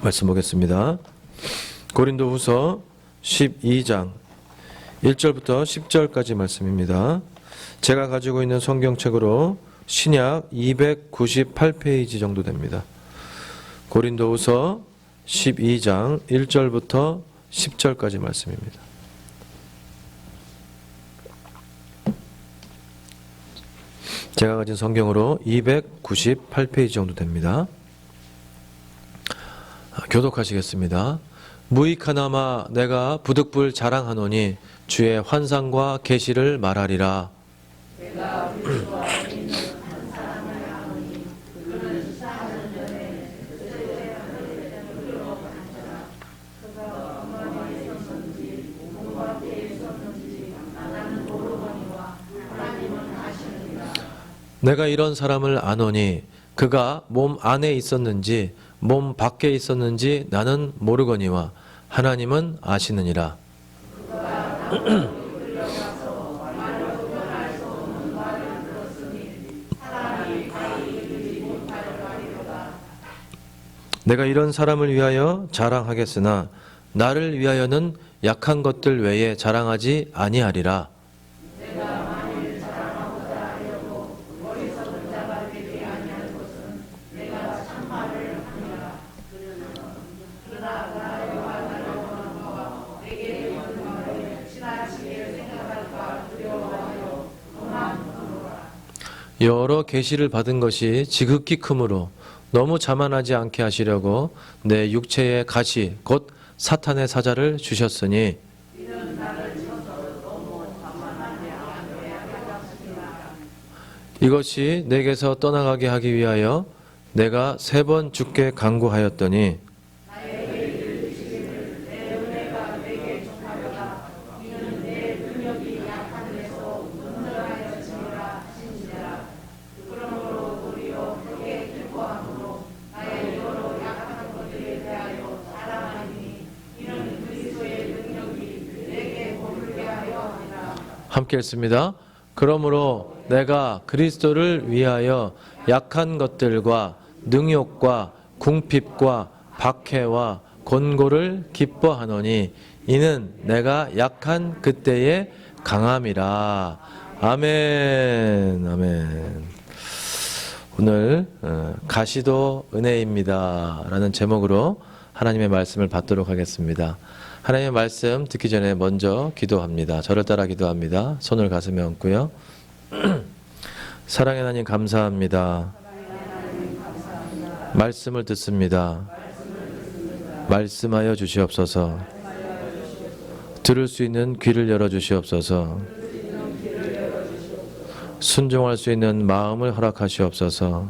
말씀 보겠습니다. 고린도후서 12장 1절부터 10절까지 말씀입니다. 제가 가지고 있는 성경책으로 신약 298페이지 정도 됩니다. 고린도후서 12장 1절부터 10절까지 말씀입니다. 제가 가진 성경으로 298페이지 정도 됩니다. 교독하시겠습니다. 무익하나마 내가 부득불 자랑하노니 주의 환상과 계시를 말하리라. 내가 그리스도 안에 있는 한 사람을 아노니 그는 14년 전에 그때의 하늘로 갔더라. 그가 어머니에 있었는지 몸 밖에 있었는지 나는 모르거니와 하나님은 아시느니라. 내가 이런 사람을 아노니 그가 몸 안에 있었는지 몸 밖에 있었는지 나는 모르거니와 하나님은 아시느니라. 내가 이런 사람을 위하여 자랑하겠으나 나를 위하여는 약한 것들 외에 자랑하지 아니하리라. 여러 계시를 받은 것이 지극히 크므로 너무 자만하지 않게 하시려고 내 육체의 가시 곧 사탄의 사자를 주셨으니 이것이 내게서 떠나가게 하기 위하여 내가 3번 주께 간구하였더니 함께 읽습니다. 그러므로 내가 그리스도를 위하여 약한 것들과 능욕과 궁핍과 박해와 곤고를 기뻐하노니 이는 내가 약한 그때의 강함이라. 아멘. 아멘. 오늘 가시도 은혜입니다 라는 제목으로 하나님의 말씀을 받도록 하겠습니다. 하나님의 말씀 듣기 전에 먼저 기도합니다. 저를 따라 기도합니다. 손을 가슴에 얹고요. 사랑의 하나님 감사합니다. 말씀을 듣습니다. 말씀하여 주시옵소서. 들을 수 있는 귀를 열어 주시옵소서. 순종할 수 있는 마음을 허락하시옵소서.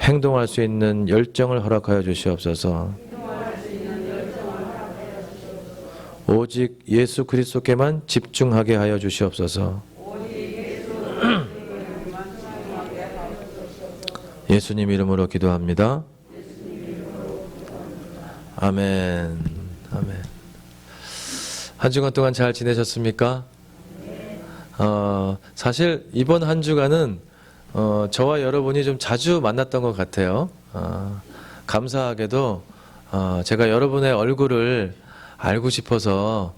행동할 수 있는 열정을 허락하여 주시옵소서. 오직 예수 그리스도께만 집중하게 하여 주시옵소서. 예수님 이름으로 기도합니다. 아멘. 아멘. 한 주간 동안 잘 지내셨습니까? 사실 이번 한 주간은 저와 여러분이 좀 자주 만났던 것 같아요. 감사하게도 제가 여러분의 얼굴을 알고 싶어서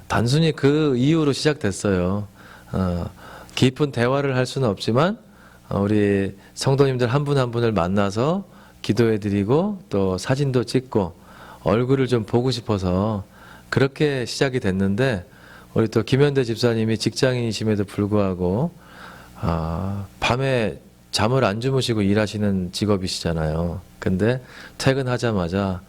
단순히 그 이유로 시작됐어요. 깊은 대화를 할 수는 없지만 우리 성도님들 한 분 한 분을 만나서 기도해드리고 또 사진도 찍고 얼굴을 좀 보고 싶어서 그렇게 시작이 됐는데 우리 또 김현대 집사님이 직장인이심에도 불구하고 밤에 잠을 안 주무시고 일하시는 직업이시잖아요. 근데 퇴근하자마자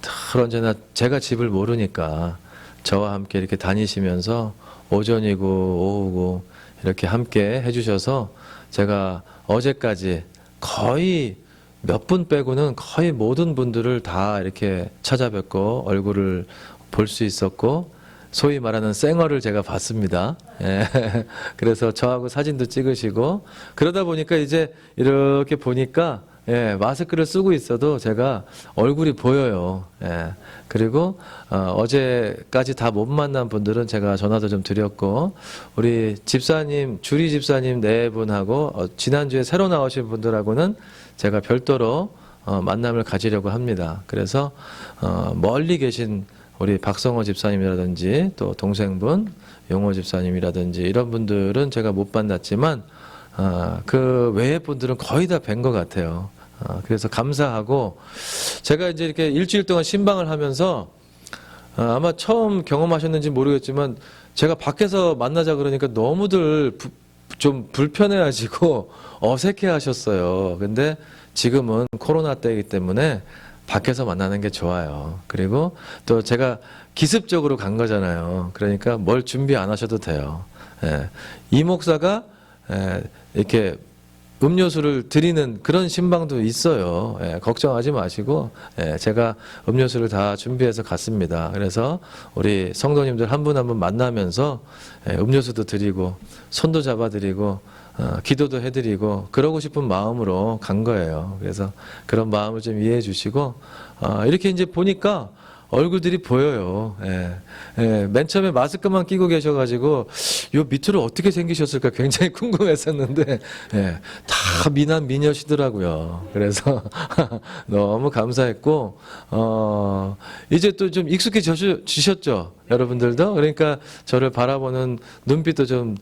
늘 언제나 제가 집을 모르니까 저와 함께 이렇게 다니시면서 오전이고 오후고 이렇게 함께 해주셔서 제가 어제까지 거의 몇 분 빼고는 거의 모든 분들을 다 이렇게 찾아뵙고 얼굴을 볼 수 있었고 소위 말하는 쌩얼을 제가 봤습니다. 예. 그래서 저하고 사진도 찍으시고 그러다 보니까 이제 이렇게 보니까 마스크를 쓰고 있어도 제가 얼굴이 보여요. 그리고 어제까지 다 못 만난 분들은 제가 전화도 좀 드렸고 우리 집사님, 주리 집사님 네 분하고 지난주에 새로 나오신 분들하고는 제가 별도로 만남을 가지려고 합니다. 그래서 멀리 계신 우리 박성호 집사님이라든지 또 동생분 용호 집사님이라든지 이런 분들은 제가 못 만났지만 그 외의 분들은 거의 다 뵌 것 같아요. 그래서 감사하고 제가 이제 이렇게 일주일 동안 신방을 하면서 아마 처음 경험하셨는지 모르겠지만 제가 밖에서 만나자 그러니까 너무들 좀 불편해하시고 어색해 하셨어요. 근데 지금은 코로나 때이기 때문에 밖에서 만나는 게 좋아요. 그리고 또 제가 기습적으로 간 거잖아요. 그러니까 뭘 준비 안 하셔도 돼요. 예. 이 목사가 이렇게 음료수를 드리는 그런 신방도 있어요. 예, 걱정하지 마시고 제가 음료수를 다 준비해서 갔습니다. 그래서 우리 성도님들 한 분 한 분 만나면서 음료수도 드리고 손도 잡아드리고 기도도 해드리고 그러고 싶은 마음으로 간 거예요. 그래서 그런 마음을 좀 이해해 주시고 이렇게 이제 보니까 얼굴들이 보여요. 맨 처음에 마스크만 끼고 계셔가지고 요 밑으로 어떻게 생기셨을까 굉장히 궁금했었는데 다 미남 미녀시더라고요. 그래서 너무 감사했고 이제 또 좀 익숙해지셨죠, 여러분들도. 그러니까 저를 바라보는 눈빛도 좀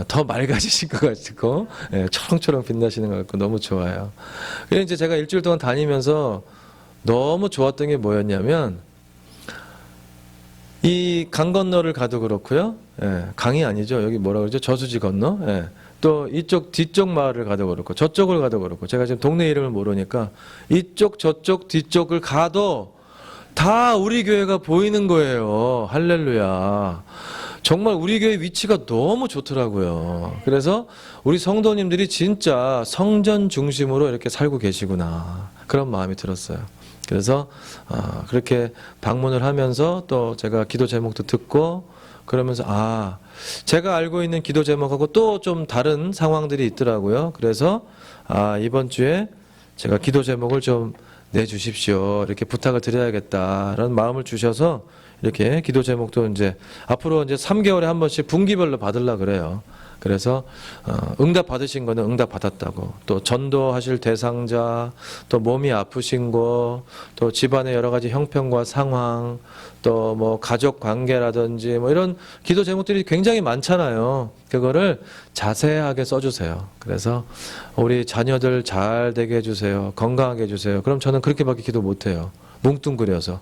더 맑아지신 것 같고 초롱초롱 빛나시는 것 같고 너무 좋아요. 그래서 이제 제가 일주일 동안 다니면서 너무 좋았던 게 뭐였냐면 이 강 건너를 가도 그렇고요. 강이 아니죠. 여기 뭐라 그러죠? 저수지 건너. 또 이쪽 뒤쪽 마을을 가도 그렇고 저쪽을 가도 그렇고 제가 지금 동네 이름을 모르니까 이쪽 저쪽 뒤쪽을 가도 다 우리 교회가 보이는 거예요. 할렐루야. 정말 우리 교회 위치가 너무 좋더라고요. 그래서 우리 성도님들이 진짜 성전 중심으로 이렇게 살고 계시구나. 그런 마음이 들었어요. 그래서 그렇게 방문을 하면서 또 제가 기도 제목도 듣고 그러면서 제가 알고 있는 기도 제목하고 또 좀 다른 상황들이 있더라고요. 그래서 이번 주에 제가 기도 제목을 좀 내주십시오. 이렇게 부탁을 드려야겠다라는 마음을 주셔서 이렇게 기도 제목도 이제 앞으로 이제 3개월에 한 번씩 분기별로 받으려고 그래요. 그래서 응답 받으신 거는 응답 받았다고, 또 전도하실 대상자, 또 몸이 아프신 거, 또 집안의 여러 가지 형편과 상황, 또 뭐 가족 관계라든지 뭐 이런 기도 제목들이 굉장히 많잖아요. 그거를 자세하게 써주세요. 그래서 우리 자녀들 잘 되게 해주세요. 건강하게 해주세요. 그럼 저는 그렇게밖에 기도 못해요. 뭉뚱그려서.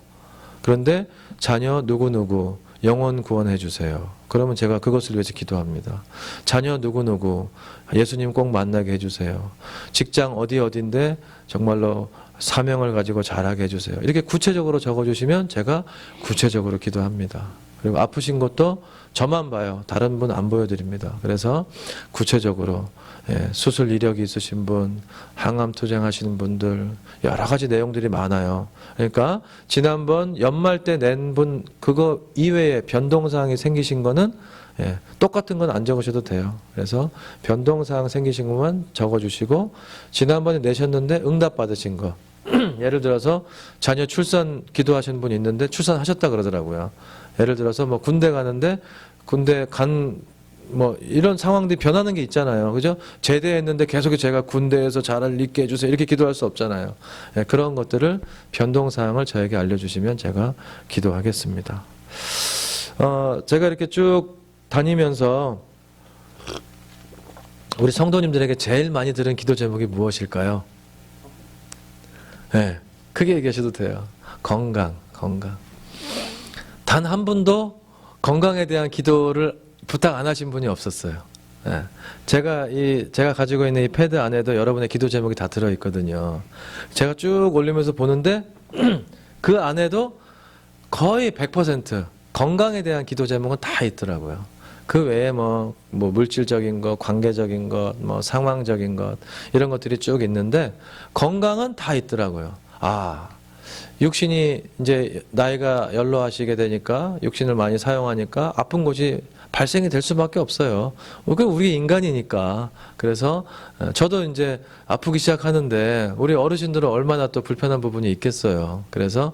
그런데 자녀 누구누구 영혼 구원해 주세요. 그러면 제가 그것을 위해서 기도합니다. 자녀 누구누구 예수님 꼭 만나게 해주세요. 직장 어디인데 정말로 사명을 가지고 잘하게 해주세요. 이렇게 구체적으로 적어주시면 제가 구체적으로 기도합니다. 그리고 아프신 것도 저만 봐요. 다른 분 안 보여드립니다. 그래서 구체적으로 수술 이력이 있으신 분, 항암 투쟁하시는 분들 여러 가지 내용들이 많아요. 그러니까 지난번 연말 때 낸 분 그거 이외에 변동사항이 생기신 거는 똑같은 건 안 적으셔도 돼요. 그래서 변동사항 생기신 것만 적어주시고 지난번에 내셨는데 응답 받으신 거 예를 들어서 자녀 출산 기도하시는 분이 있는데 출산하셨다 그러더라고요. 예를 들어서 뭐 군대 가는데 군대 간 뭐 이런 상황들이 변하는 게 있잖아요. 그죠? 제대했는데 계속 제가 군대에서 잘 있게 해주세요. 이렇게 기도할 수 없잖아요. 그런 것들을 변동사항을 저에게 알려주시면 제가 기도하겠습니다. 제가 이렇게 쭉 다니면서 우리 성도님들에게 제일 많이 들은 기도 제목이 무엇일까요? 크게 얘기하셔도 돼요. 건강. 단 한 분도 건강에 대한 기도를 부탁 안 하신 분이 없었어요. 제가 가지고 있는 이 패드 안에도 여러분의 기도 제목이 다 들어있거든요. 제가 쭉 올리면서 보는데 그 안에도 거의 100% 건강에 대한 기도 제목은 다 있더라고요. 그 외에 뭐 물질적인 것, 관계적인 것, 뭐 상황적인 것 이런 것들이 쭉 있는데 건강은 다 있더라고요. 육신이 이제 나이가 연로하시게 되니까 육신을 많이 사용하니까 아픈 곳이 발생이 될 수밖에 없어요. 우리 인간이니까. 그래서 저도 이제 아프기 시작하는데 우리 어르신들은 얼마나 또 불편한 부분이 있겠어요. 그래서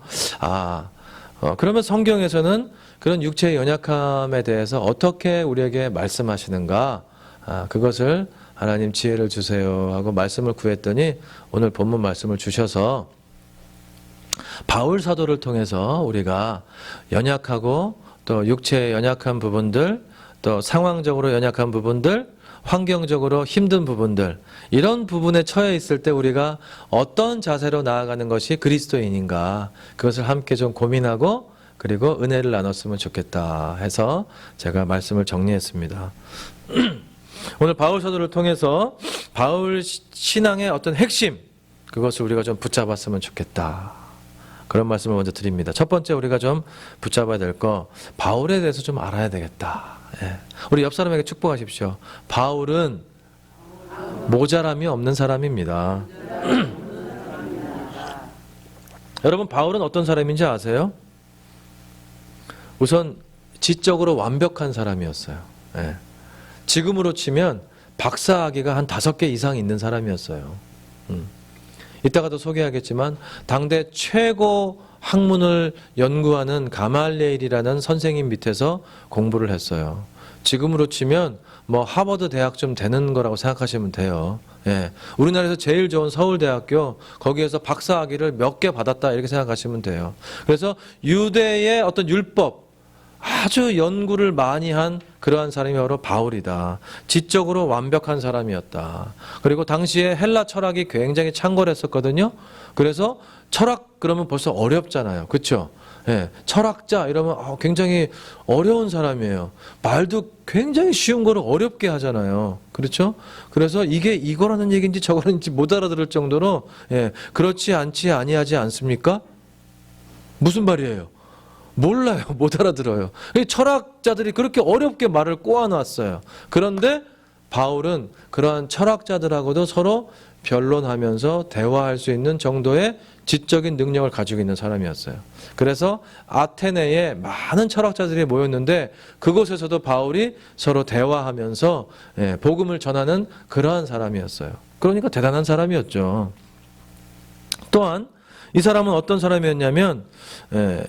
그러면 성경에서는 그런 육체의 연약함에 대해서 어떻게 우리에게 말씀하시는가? 그것을 하나님 지혜를 주세요 하고 말씀을 구했더니 오늘 본문 말씀을 주셔서 바울 사도를 통해서 우리가 연약하고 또 육체에 연약한 부분들, 또 상황적으로 연약한 부분들, 환경적으로 힘든 부분들, 이런 부분에 처해 있을 때 우리가 어떤 자세로 나아가는 것이 그리스도인인가, 그것을 함께 좀 고민하고 그리고 은혜를 나눴으면 좋겠다 해서 제가 말씀을 정리했습니다. 오늘 바울 사도를 통해서 바울 신앙의 어떤 핵심, 그것을 우리가 좀 붙잡았으면 좋겠다, 그런 말씀을 먼저 드립니다. 첫 번째 우리가 좀 붙잡아야 될 거, 바울에 대해서 좀 알아야 되겠다. 예. 우리 옆 사람에게 축복하십시오. 바울은 모자람이 없는 사람입니다. 여러분, 바울은 어떤 사람인지 아세요? 우선 지적으로 완벽한 사람이었어요. 예. 지금으로 치면 박사학위가 한 5개 이상 있는 사람이었어요. 이따가도 소개하겠지만 당대 최고 학문을 연구하는 가말리엘이라는 선생님 밑에서 공부를 했어요. 지금으로 치면 뭐 하버드 대학쯤 되는 거라고 생각하시면 돼요. 예. 우리나라에서 제일 좋은 서울대학교, 거기에서 박사학위를 몇 개 받았다, 이렇게 생각하시면 돼요. 그래서 유대의 어떤 율법, 아주 연구를 많이 한 그러한 사람이 바로 바울이다. 지적으로 완벽한 사람이었다. 그리고 당시에 헬라 철학이 굉장히 창궐했었거든요. 그래서 철학 그러면 벌써 어렵잖아요. 그렇죠? 예, 철학자 이러면 굉장히 어려운 사람이에요. 말도 굉장히 쉬운 거를 어렵게 하잖아요. 그렇죠? 그래서 이게 이거라는 얘기인지 저거라는 얘기인지 못 알아들을 정도로, 예, 그렇지 않지 아니하지 않습니까? 무슨 말이에요? 몰라요. 못 알아들어요. 철학자들이 그렇게 어렵게 말을 꼬아놨어요. 그런데 바울은 그러한 철학자들하고도 서로 변론하면서 대화할 수 있는 정도의 지적인 능력을 가지고 있는 사람이었어요. 그래서 아테네에 많은 철학자들이 모였는데 그곳에서도 바울이 서로 대화하면서 복음을 전하는 그러한 사람이었어요. 그러니까 대단한 사람이었죠. 또한 이 사람은 어떤 사람이었냐면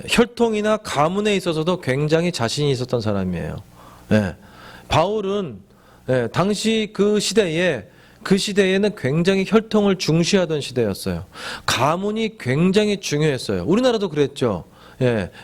혈통이나 가문에 있어서도 굉장히 자신이 있었던 사람이에요. 바울은 당시 그 시대에는 굉장히 혈통을 중시하던 시대였어요. 가문이 굉장히 중요했어요. 우리나라도 그랬죠.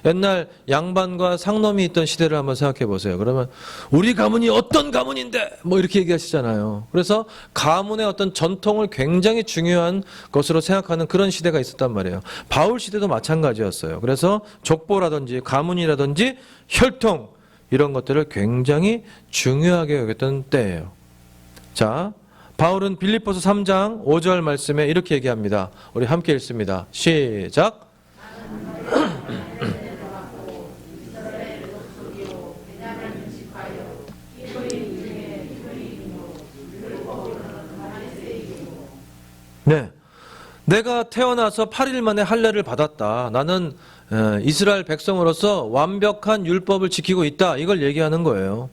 옛날 양반과 상놈이 있던 시대를 한번 생각해 보세요. 그러면 우리 가문이 어떤 가문인데 뭐 이렇게 얘기하시잖아요. 그래서 가문의 어떤 전통을 굉장히 중요한 것으로 생각하는 그런 시대가 있었단 말이에요. 바울 시대도 마찬가지였어요. 그래서 족보라든지 가문이라든지 혈통, 이런 것들을 굉장히 중요하게 여겼던 때예요. 자, 바울은 빌립보서 3장 5절 말씀에 이렇게 얘기합니다. 우리 함께 읽습니다. 시작. 네, 내가 태어나서 8일 만에 할례를 받았다. 나는 이스라엘 백성으로서 완벽한 율법을 지키고 있다. 이걸 얘기하는 거예요.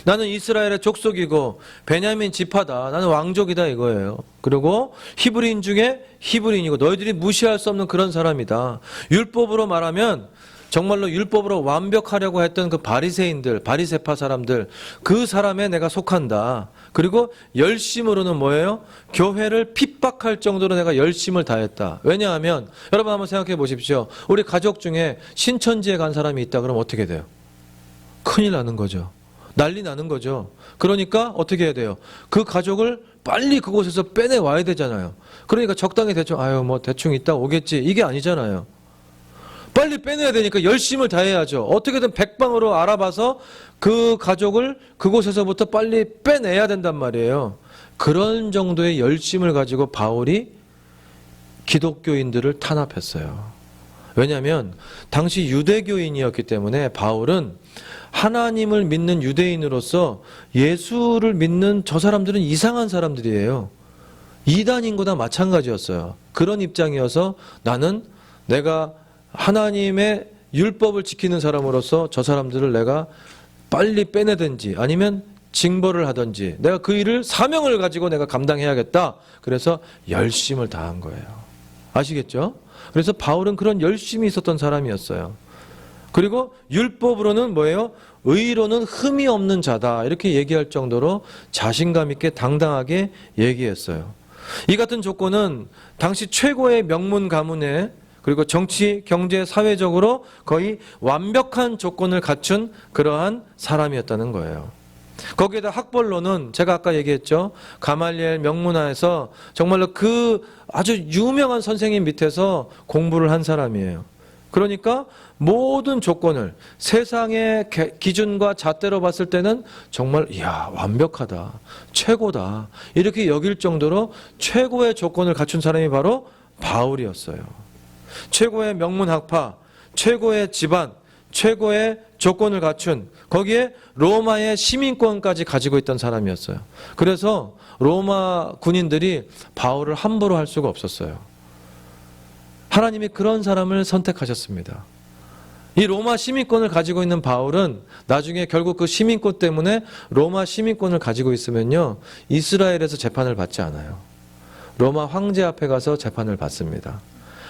나는 이스라엘의 족속이고 베냐민 지파다. 나는 왕족이다, 이거예요. 그리고 히브리인 중에 히브리인이고 너희들이 무시할 수 없는 그런 사람이다. 율법으로 말하면 정말로 율법으로 완벽하려고 했던 그 바리새인들, 바리새파 사람들, 그 사람에 내가 속한다. 그리고 열심으로는 뭐예요? 교회를 핍박할 정도로 내가 열심을 다했다. 왜냐하면 여러분 한번 생각해 보십시오. 우리 가족 중에 신천지에 간 사람이 있다 그러면 어떻게 돼요? 큰일 나는 거죠. 난리 나는 거죠. 그러니까 어떻게 해야 돼요? 그 가족을 빨리 그곳에서 빼내와야 되잖아요. 그러니까 적당히 대충 뭐 대충 있다 오겠지, 이게 아니잖아요. 빨리 빼내야 되니까 열심을 다해야죠. 어떻게든 백방으로 알아봐서 그 가족을 그곳에서부터 빨리 빼내야 된단 말이에요. 그런 정도의 열심을 가지고 바울이 기독교인들을 탄압했어요. 왜냐하면 당시 유대교인이었기 때문에 바울은 하나님을 믿는 유대인으로서 예수를 믿는 저 사람들은 이상한 사람들이에요. 이단인 거나 마찬가지였어요. 그런 입장이어서 나는 내가 하나님의 율법을 지키는 사람으로서 저 사람들을 내가 빨리 빼내든지 아니면 징벌을 하든지 내가 그 일을 사명을 가지고 내가 감당해야겠다. 그래서 열심을 다한 거예요. 아시겠죠? 그래서 바울은 그런 열심이 있었던 사람이었어요. 그리고 율법으로는 뭐예요? 의로는 흠이 없는 자다. 이렇게 얘기할 정도로 자신감 있게 당당하게 얘기했어요. 이 같은 조건은 당시 최고의 명문 가문에 그리고 정치, 경제, 사회적으로 거의 완벽한 조건을 갖춘 그러한 사람이었다는 거예요. 거기에다 학벌로는 제가 아까 얘기했죠. 가말리엘 명문화에서 정말로 그 아주 유명한 선생님 밑에서 공부를 한 사람이에요. 그러니까 모든 조건을 세상의 기준과 잣대로 봤을 때는 정말 이야 완벽하다, 최고다 이렇게 여길 정도로 최고의 조건을 갖춘 사람이 바로 바울이었어요. 최고의 명문학파, 최고의 집안, 최고의 조건을 갖춘 거기에 로마의 시민권까지 가지고 있던 사람이었어요. 그래서 로마 군인들이 바울을 함부로 할 수가 없었어요. 하나님이 그런 사람을 선택하셨습니다. 이 로마 시민권을 가지고 있는 바울은 나중에 결국 그 시민권 때문에 로마 시민권을 가지고 있으면요 이스라엘에서 재판을 받지 않아요. 로마 황제 앞에 가서 재판을 받습니다.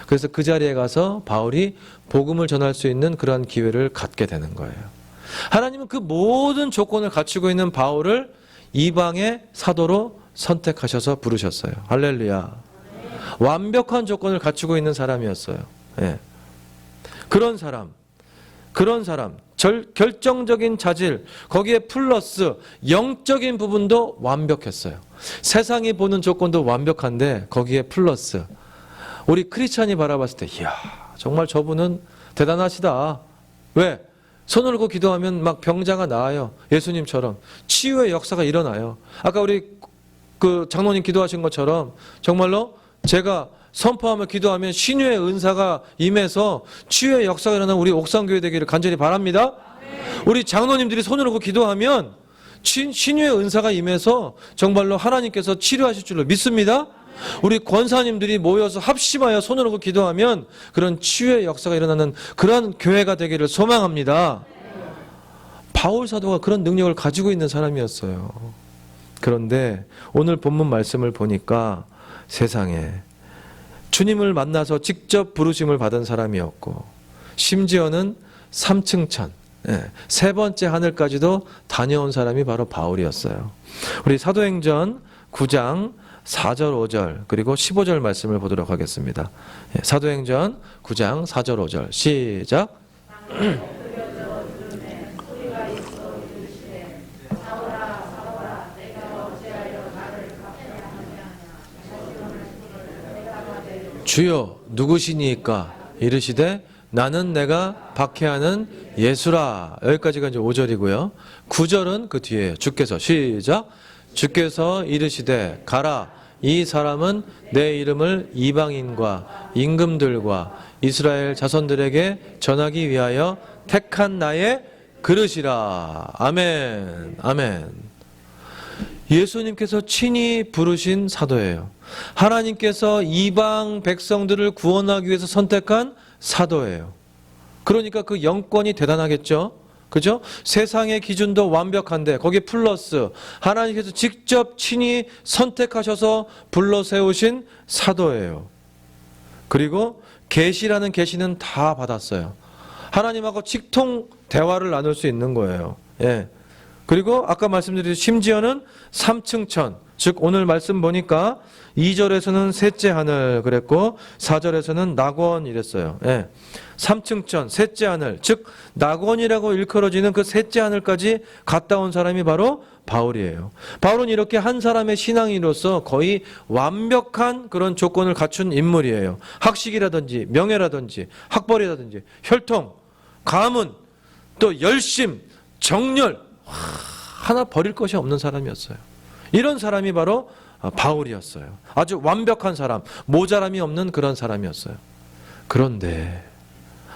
그래서 그 자리에 가서 바울이 복음을 전할 수 있는 그러한 기회를 갖게 되는 거예요. 하나님은 그 모든 조건을 갖추고 있는 바울을 이방의 사도로 선택하셔서 부르셨어요. 할렐루야. 완벽한 조건을 갖추고 있는 사람이었어요. 예. 그런 사람, 결정적인 자질, 거기에 플러스 영적인 부분도 완벽했어요. 세상이 보는 조건도 완벽한데 거기에 플러스 우리 크리스찬이 바라봤을 때 이야 정말 저분은 대단하시다. 왜? 손을 얹고 기도하면 막 병자가 나아요. 예수님처럼 치유의 역사가 일어나요. 아까 우리 그 장로님 기도하신 것처럼 정말로 제가 선포하며 기도하면 신유의 은사가 임해서 치유의 역사가 일어나는 우리 옥상교회 되기를 간절히 바랍니다. 우리 장로님들이 손을 얹고 기도하면 신유의 은사가 임해서 정말로 하나님께서 치료하실 줄로 믿습니다. 우리 권사님들이 모여서 합심하여 손을 얹고 기도하면 그런 치유의 역사가 일어나는 그런 교회가 되기를 소망합니다. 바울 사도가 그런 능력을 가지고 있는 사람이었어요. 그런데 오늘 본문 말씀을 보니까 세상에 주님을 만나서 직접 부르심을 받은 사람이었고 심지어는 3층 천, 세 번째 하늘까지도 다녀온 사람이 바로 바울이었어요. 우리 사도행전 9장 4절 5절 그리고 15절 말씀을 보도록 하겠습니다. 사도행전 9장 4절 5절 시작. 주여 누구시니까 이르시되 나는 내가 박해하는 예수라. 여기까지가 이제 5절이고요. 9절은 그 뒤에 주께서 시작. 주께서 이르시되 가라. 이 사람은 내 이름을 이방인과 임금들과 이스라엘 자손들에게 전하기 위하여 택한 나의 그릇이라. 아멘. 아멘. 예수님께서 친히 부르신 사도예요. 하나님께서 이방 백성들을 구원하기 위해서 선택한 사도예요. 그러니까 그 영권이 대단하겠죠. 그죠? 세상의 기준도 완벽한데 거기에 플러스 하나님께서 직접 친히 선택하셔서 불러 세우신 사도예요. 그리고 계시라는 계시는 다 받았어요. 하나님하고 직통 대화를 나눌 수 있는 거예요. 예. 그리고 아까 말씀드린 심지어는 3층 천, 즉 오늘 말씀 보니까 2절에서는 셋째 하늘 그랬고 4절에서는 낙원 이랬어요. 예. 3층 천, 셋째 하늘, 즉 낙원이라고 일컬어지는 그 셋째 하늘까지 갔다 온 사람이 바로 바울이에요. 바울은 이렇게 한 사람의 신앙인으로서 거의 완벽한 그런 조건을 갖춘 인물이에요. 학식이라든지 명예라든지 학벌이라든지 혈통, 가문, 또 열심, 정열 하나 버릴 것이 없는 사람이었어요. 이런 사람이 바로 바울이었어요. 아주 완벽한 사람, 모자람이 없는 그런 사람이었어요. 그런데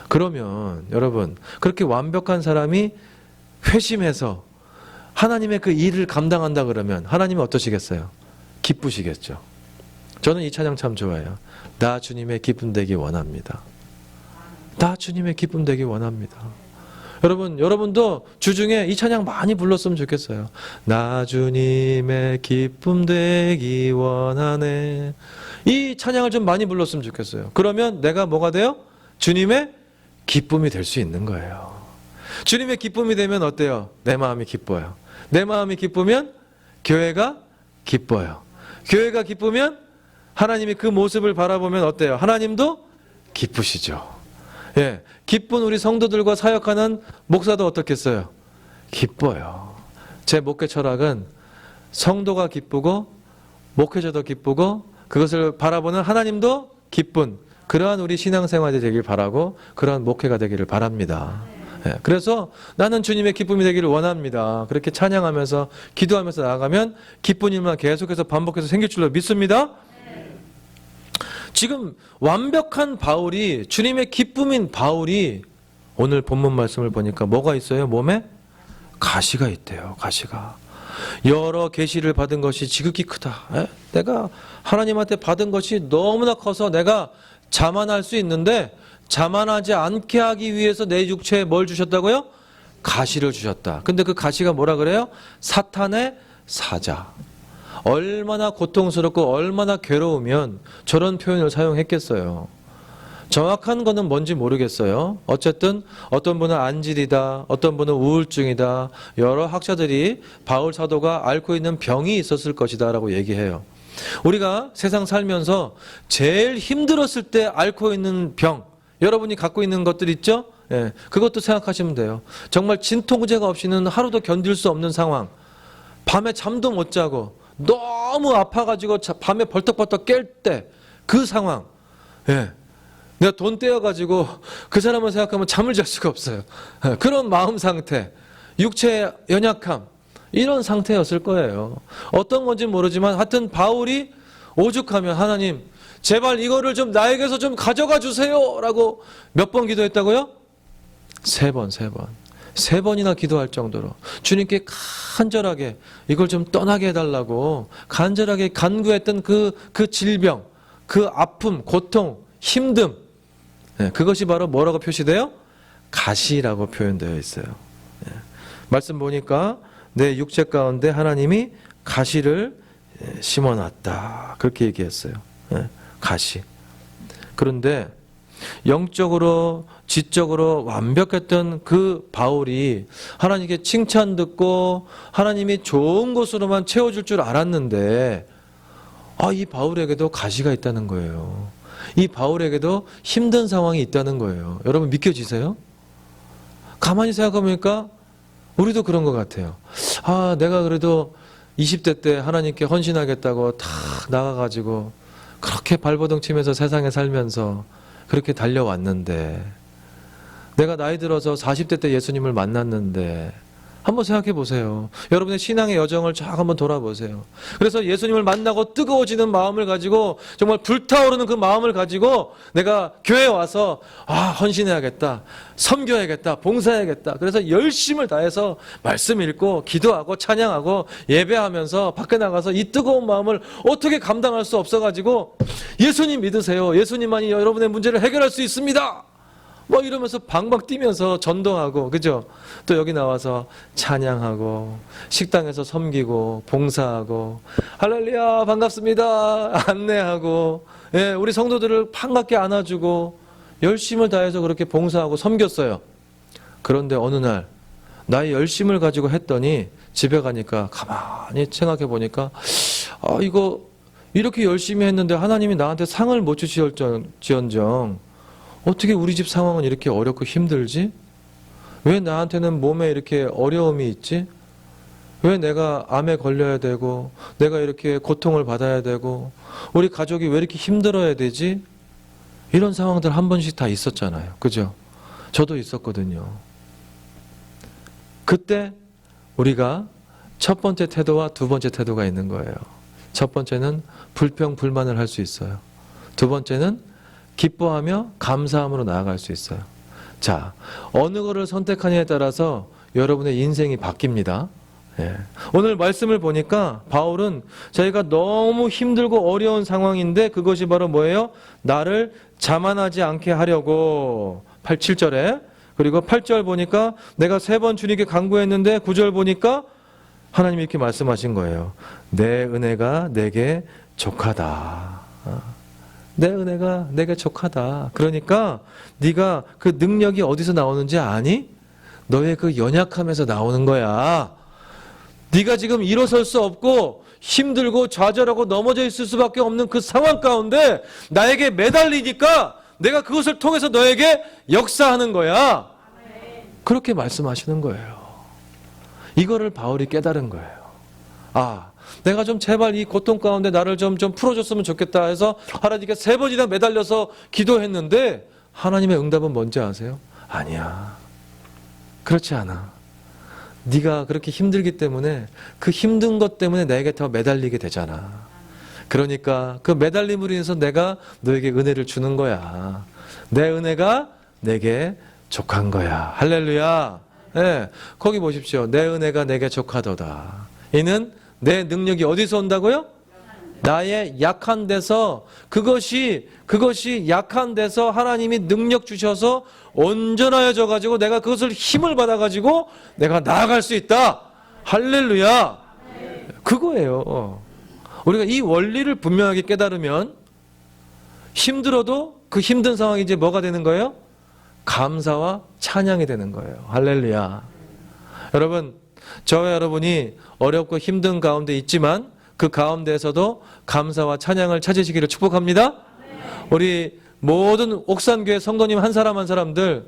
그러면 여러분 그렇게 완벽한 사람이 회심해서 하나님의 그 일을 감당한다 그러면 하나님은 어떠시겠어요? 기쁘시겠죠. 저는 이 찬양 참 좋아해요. 나 주님의 기쁨 되기 원합니다. 나 주님의 기쁨 되기 원합니다. 여러분도 주중에 이 찬양 많이 불렀으면 좋겠어요. 나 주님의 기쁨 되기 원하네. 이 찬양을 좀 많이 불렀으면 좋겠어요. 그러면 내가 뭐가 돼요? 주님의 기쁨이 될 수 있는 거예요. 주님의 기쁨이 되면 어때요? 내 마음이 기뻐요. 내 마음이 기쁘면 교회가 기뻐요. 교회가 기쁘면 하나님이 그 모습을 바라보면 어때요? 하나님도 기쁘시죠. 예, 기쁜 우리 성도들과 사역하는 목사도 어떻겠어요? 기뻐요. 제 목회 철학은 성도가 기쁘고 목회자도 기쁘고 그것을 바라보는 하나님도 기쁜 그러한 우리 신앙생활이 되길 바라고 그러한 목회가 되기를 바랍니다. 예, 그래서 나는 주님의 기쁨이 되기를 원합니다. 그렇게 찬양하면서 기도하면서 나아가면 기쁜 일만 계속해서 반복해서 생길 줄로 믿습니다. 지금 완벽한 바울이 주님의 기쁨인 바울이 오늘 본문 말씀을 보니까 뭐가 있어요? 몸에? 가시가 있대요. 가시가. 여러 계시를 받은 것이 지극히 크다. 내가 하나님한테 받은 것이 너무나 커서 내가 자만할 수 있는데 자만하지 않게 하기 위해서 내 육체에 뭘 주셨다고요? 가시를 주셨다. 근데 그 가시가 뭐라 그래요? 사탄의 사자. 얼마나 고통스럽고 얼마나 괴로우면 저런 표현을 사용했겠어요. 정확한 거는 뭔지 모르겠어요. 어쨌든 어떤 분은 안질이다, 어떤 분은 우울증이다, 여러 학자들이 바울 사도가 앓고 있는 병이 있었을 것이다 라고 얘기해요. 우리가 세상 살면서 제일 힘들었을 때 앓고 있는 병, 여러분이 갖고 있는 것들 있죠? 예, 그것도 생각하시면 돼요. 정말 진통제가 없이는 하루도 견딜 수 없는 상황, 밤에 잠도 못 자고 너무 아파가지고 밤에 벌떡벌떡 깰 때 그 상황, 예, 내가 돈 떼어가지고 그 사람을 생각하면 잠을 잘 수가 없어요. 예, 그런 마음 상태, 육체의 연약함, 이런 상태였을 거예요. 어떤 건지 모르지만 하여튼 바울이 오죽하면 하나님 제발 이거를 좀 나에게서 좀 가져가 주세요 라고 몇 번 기도했다고요? 3번. 3번이나 기도할 정도로 주님께 간절하게 이걸 좀 떠나게 해달라고 간절하게 간구했던 그 질병, 그 아픔, 고통, 힘듦, 네, 그것이 바로 뭐라고 표시돼요? 가시라고 표현되어 있어요. 네. 말씀 보니까 내 육체 가운데 하나님이 가시를 심어놨다 그렇게 얘기했어요. 네. 가시. 그런데 영적으로 지적으로 완벽했던 그 바울이 하나님께 칭찬 듣고 하나님이 좋은 것으로만 채워줄 줄 알았는데 이 바울에게도 가시가 있다는 거예요. 이 바울에게도 힘든 상황이 있다는 거예요. 여러분 믿겨지세요? 가만히 생각해보니까 우리도 그런 것 같아요. 내가 그래도 20대 때 하나님께 헌신하겠다고 탁 나가가지고 그렇게 발버둥 치면서 세상에 살면서 그렇게 달려왔는데 내가 나이 들어서 40대 때 예수님을 만났는데 한번 생각해 보세요. 여러분의 신앙의 여정을 쫙 한번 돌아보세요. 그래서 예수님을 만나고 뜨거워지는 마음을 가지고 정말 불타오르는 그 마음을 가지고 내가 교회에 와서 헌신해야겠다, 섬겨야겠다, 봉사해야겠다. 그래서 열심을 다해서 말씀 읽고 기도하고 찬양하고 예배하면서 밖에 나가서 이 뜨거운 마음을 어떻게 감당할 수 없어가지고 예수님 믿으세요. 예수님만이 여러분의 문제를 해결할 수 있습니다. 뭐 이러면서 방방 뛰면서 전도하고, 그죠? 또 여기 나와서 찬양하고 식당에서 섬기고 봉사하고 할렐루야 반갑습니다 안내하고, 예, 우리 성도들을 반갑게 안아주고 열심을 다해서 그렇게 봉사하고 섬겼어요. 그런데 어느 날 나의 열심을 가지고 했더니 집에 가니까 가만히 생각해 보니까 이거 이렇게 열심히 했는데 하나님이 나한테 상을 못 주시었지언정 어떻게 우리 집 상황은 이렇게 어렵고 힘들지? 왜 나한테는 몸에 이렇게 어려움이 있지? 왜 내가 암에 걸려야 되고 내가 이렇게 고통을 받아야 되고 우리 가족이 왜 이렇게 힘들어야 되지? 이런 상황들 한 번씩 다 있었잖아요. 그죠? 저도 있었거든요. 그때 우리가 첫 번째 태도와 두 번째 태도가 있는 거예요. 첫 번째는 불평, 불만을 할 수 있어요. 두 번째는 기뻐하며 감사함으로 나아갈 수 있어요. 자, 어느 거를 선택하냐에 따라서 여러분의 인생이 바뀝니다. 예. 오늘 말씀을 보니까 바울은 자기가 너무 힘들고 어려운 상황인데 그것이 바로 뭐예요? 나를 자만하지 않게 하려고 7절에, 그리고 8절 보니까 내가 3번 주님께 간구했는데 9절 보니까 하나님이 이렇게 말씀하신 거예요. 내 은혜가 내게 족하다. 내 은혜가 내게 족하다. 그러니까 네가 그 능력이 어디서 나오는지 아니? 너의 그 연약함에서 나오는 거야. 네가 지금 일어설 수 없고 힘들고 좌절하고 넘어져 있을 수밖에 없는 그 상황 가운데 나에게 매달리니까 내가 그것을 통해서 너에게 역사하는 거야. 그렇게 말씀하시는 거예요. 이거를 바울이 깨달은 거예요. 아, 내가 좀 제발 이 고통 가운데 나를 좀 풀어줬으면 좋겠다 해서 하나님께 3번이나 매달려서 기도했는데 하나님의 응답은 뭔지 아세요? 아니야. 그렇지 않아. 네가 그렇게 힘들기 때문에 그 힘든 것 때문에 내게 더 매달리게 되잖아. 그러니까 그 매달림으로 인해서 내가 너에게 은혜를 주는 거야. 내 은혜가 내게 족한 거야. 할렐루야. 네, 거기 보십시오. 내 은혜가 내게 족하도다. 이는 내 능력이 어디서 온다고요? 나의 약한 데서, 그것이 약한 데서 하나님이 능력 주셔서 온전하여져 가지고 내가 그것을 힘을 받아 가지고 내가 나아갈 수 있다. 할렐루야. 그거예요. 우리가 이 원리를 분명하게 깨달으면 힘들어도 그 힘든 상황이 이제 뭐가 되는 거예요? 감사와 찬양이 되는 거예요. 할렐루야. 여러분, 저와 여러분이 어렵고 힘든 가운데 있지만 그 가운데에서도 감사와 찬양을 찾으시기를 축복합니다. 우리 모든 옥산교회 성도님 한 사람 한 사람들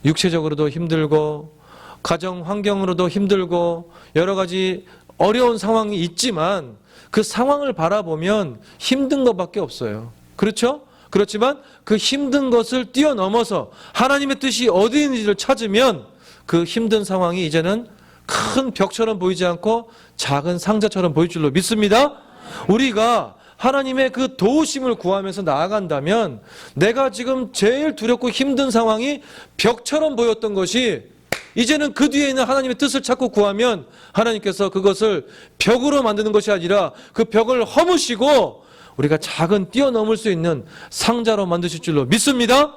육체적으로도 힘들고 가정 환경으로도 힘들고 여러 가지 어려운 상황이 있지만 그 상황을 바라보면 힘든 것밖에 없어요. 그렇죠? 그렇지만 그 힘든 것을 뛰어넘어서 하나님의 뜻이 어디 있는지를 찾으면 그 힘든 상황이 이제는 큰 벽처럼 보이지 않고 작은 상자처럼 보일 줄로 믿습니다. 우리가 하나님의 그 도우심을 구하면서 나아간다면 내가 지금 제일 두렵고 힘든 상황이 벽처럼 보였던 것이 이제는 그 뒤에 있는 하나님의 뜻을 찾고 구하면 하나님께서 그것을 벽으로 만드는 것이 아니라 그 벽을 허무시고 우리가 작은 뛰어넘을 수 있는 상자로 만드실 줄로 믿습니다.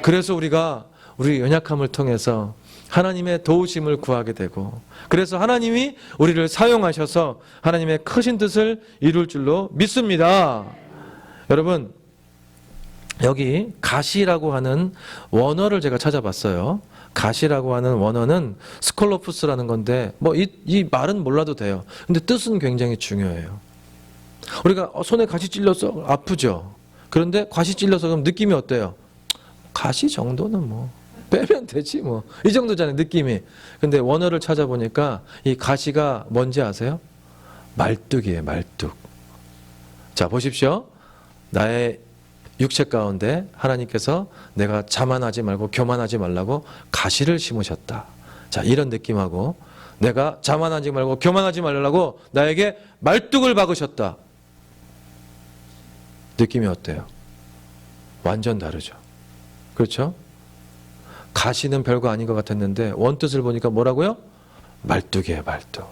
그래서 우리가 우리 연약함을 통해서 하나님의 도우심을 구하게 되고 그래서 하나님이 우리를 사용하셔서 하나님의 크신 뜻을 이룰 줄로 믿습니다. 여러분, 여기 가시라고 하는 원어를 제가 찾아봤어요. 가시라고 하는 원어는 스콜로푸스라는 건데 뭐 이 말은 몰라도 돼요. 근데 뜻은 굉장히 중요해요. 우리가 손에 가시 찔려서 아프죠. 그런데 가시 찔려서 그럼 느낌이 어때요? 가시 정도는 뭐 빼면 되지 뭐 이 정도잖아요, 느낌이. 근데 원어를 찾아보니까 이 가시가 뭔지 아세요? 말뚝이에요, 말뚝. 자, 보십시오. 나의 육체 가운데 하나님께서 내가 자만하지 말고 교만하지 말라고 가시를 심으셨다. 자, 이런 느낌하고 내가 자만하지 말고 교만하지 말라고 나에게 말뚝을 박으셨다. 느낌이 어때요? 완전 다르죠. 그렇죠? 가시는 별거 아닌 것 같았는데 원뜻을 보니까 뭐라고요? 말뚝이에요, 말뚝.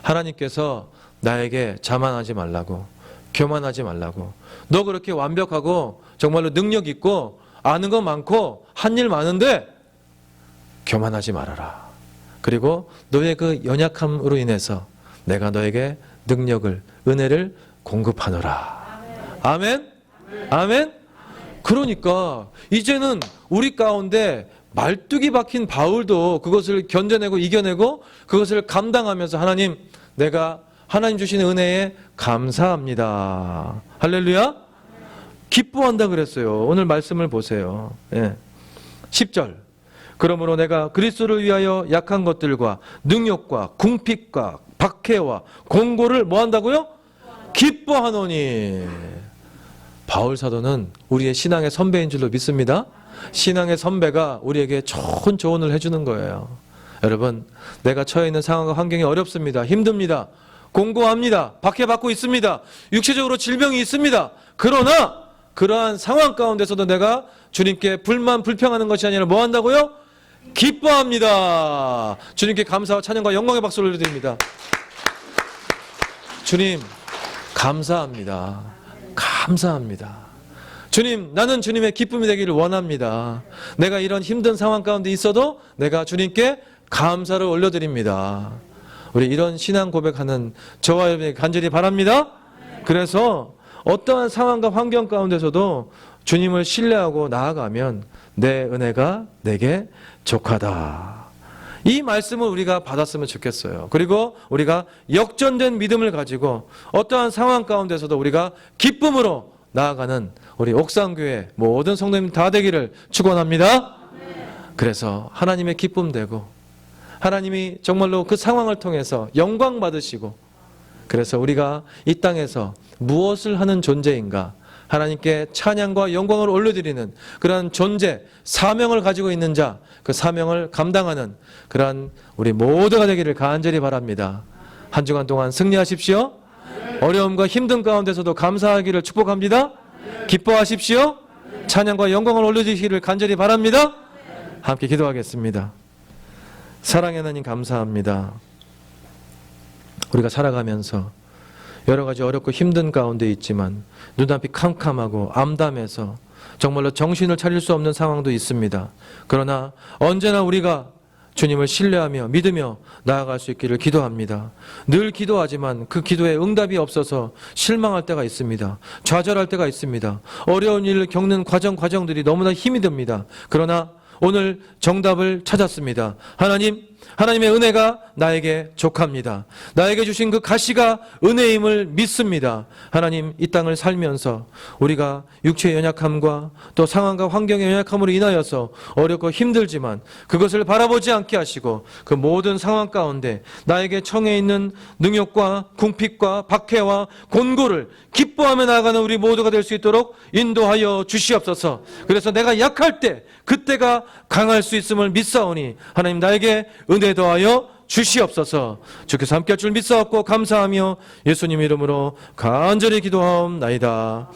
하나님께서 나에게 자만하지 말라고, 교만하지 말라고, 너 그렇게 완벽하고 정말로 능력 있고 아는 거 많고 한 일 많은데 교만하지 말아라. 그리고 너의 그 연약함으로 인해서 내가 너에게 능력을, 은혜를 공급하노라. 아멘? 아멘? 그러니까 이제는 우리 가운데 말뚝이 박힌 바울도 그것을 견뎌내고 이겨내고 그것을 감당하면서 하나님, 내가 하나님 주시는 은혜에 감사합니다. 할렐루야. 기뻐한다 그랬어요. 오늘 말씀을 보세요. 10절. 그러므로 내가 그리스도를 위하여 약한 것들과 능욕과 궁핍과 박해와 공고를 뭐 한다고요? 기뻐하노니. 바울 사도는 우리의 신앙의 선배인 줄로 믿습니다. 신앙의 선배가 우리에게 좋은 조언을 해주는 거예요. 여러분, 내가 처해 있는 상황과 환경이 어렵습니다. 힘듭니다. 공고합니다. 박해받고 있습니다. 육체적으로 질병이 있습니다. 그러나 그러한 상황 가운데서도 내가 주님께 불평하는 것이 아니라 뭐 한다고요? 기뻐합니다. 주님께 감사와 찬양과 영광의 박수를 올려드립니다. 주님, 감사합니다. 감사합니다. 주님, 나는 주님의 기쁨이 되기를 원합니다. 내가 이런 힘든 상황 가운데 있어도 내가 주님께 감사를 올려드립니다. 우리 이런 신앙 고백하는 저와 여러분에게 간절히 바랍니다. 그래서 어떠한 상황과 환경 가운데서도 주님을 신뢰하고 나아가면 내 은혜가 내게 족하다. 이 말씀을 우리가 받았으면 좋겠어요. 그리고 우리가 역전된 믿음을 가지고 어떠한 상황 가운데서도 우리가 기쁨으로 나아가는 우리 옥상교회 모든 성도님 다 되기를 축원합니다. 그래서 하나님의 기쁨 되고 하나님이 정말로 그 상황을 통해서 영광 받으시고, 그래서 우리가 이 땅에서 무엇을 하는 존재인가, 하나님께 찬양과 영광을 올려드리는 그러한 존재, 사명을 가지고 있는 자, 그 사명을 감당하는 그러한 우리 모두가 되기를 간절히 바랍니다. 한 주간 동안 승리하십시오. 어려움과 힘든 가운데서도 감사하기를 축복합니다. 기뻐하십시오. 찬양과 영광을 올려주시기를 간절히 바랍니다. 함께 기도하겠습니다. 사랑의 하나님 감사합니다. 우리가 살아가면서 여러 가지 어렵고 힘든 가운데 있지만 눈앞이 캄캄하고 암담해서 정말로 정신을 차릴 수 없는 상황도 있습니다. 그러나 언제나 우리가 주님을 신뢰하며 믿으며 나아갈 수 있기를 기도합니다. 늘 기도하지만 그 기도에 응답이 없어서 실망할 때가 있습니다. 좌절할 때가 있습니다. 어려운 일을 겪는 과정들이 너무나 힘이 듭니다. 그러나 오늘 정답을 찾았습니다. 하나님의 은혜가 나에게 족합니다. 나에게 주신 그 가시가 은혜임을 믿습니다. 하나님, 이 땅을 살면서 우리가 육체의 연약함과 또 상황과 환경의 연약함으로 인하여서 어렵고 힘들지만 그것을 바라보지 않게 하시고 그 모든 상황 가운데 나에게 청해 있는 능욕과 궁핍과 박해와 곤고를 기뻐하며 나아가는 우리 모두가 될 수 있도록 인도하여 주시옵소서. 그래서 내가 약할 때 그때가 강할 수 있음을 믿사오니 하나님 나에게 은혜 더하여 주시옵소서. 주께서 함께할 줄 믿사옵고 감사하며 예수님 이름으로 간절히 기도하옵나이다.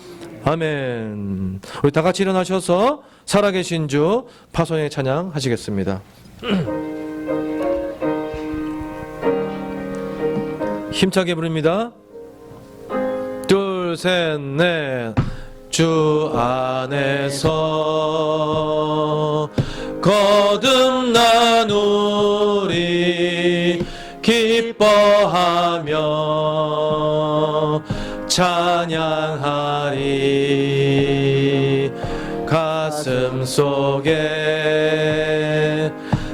아멘. 우리 다 같이 일어나셔서 살아계신 주 파송의 찬양 하시겠습니다. 힘차게 부릅니다. 둘, 셋, 넷. 주 안에서 거듭나누리 기뻐하며 찬양하리. 가슴 속에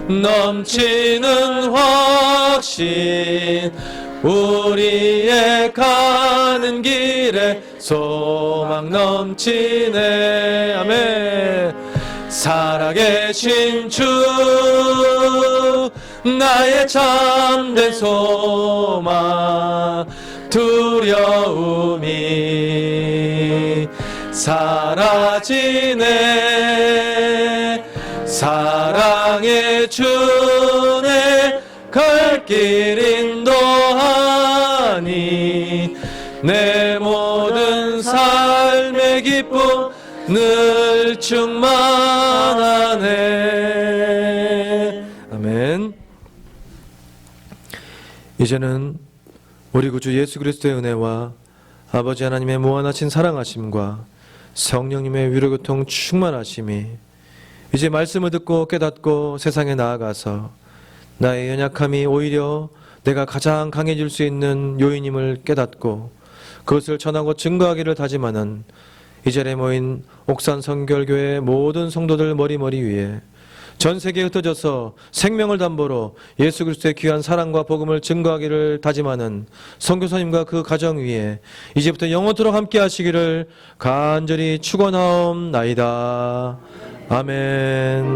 넘치는 확신, 우리의 가는 길에 소망 넘치네. 아멘. 살아계신 주 나의 참된 소망, 두려움이 사라지네. 사랑의 주내 갈 길 인도하니 내 모든 삶의 기쁨 늘 충만하네. 아멘. 이제는 우리 구주 예수 그리스도의 은혜와 아버지 하나님의 무한하신 사랑하심과 성령님의 위로교통 충만하심이 이제 말씀을 듣고 깨닫고 세상에 나아가서 나의 연약함이 오히려 내가 가장 강해질 수 있는 요인임을 깨닫고 그것을 전하고 증거하기를 다짐하는 이 자리에 모인 옥산 성결교회 모든 성도들 머리 위에 전 세계에 흩어져서 생명을 담보로 예수 그리스도의 귀한 사랑과 복음을 증거하기를 다짐하는 선교사님과 그 가정 위에 이제부터 영원토록 함께 하시기를 간절히 축원하옵나이다. 아멘.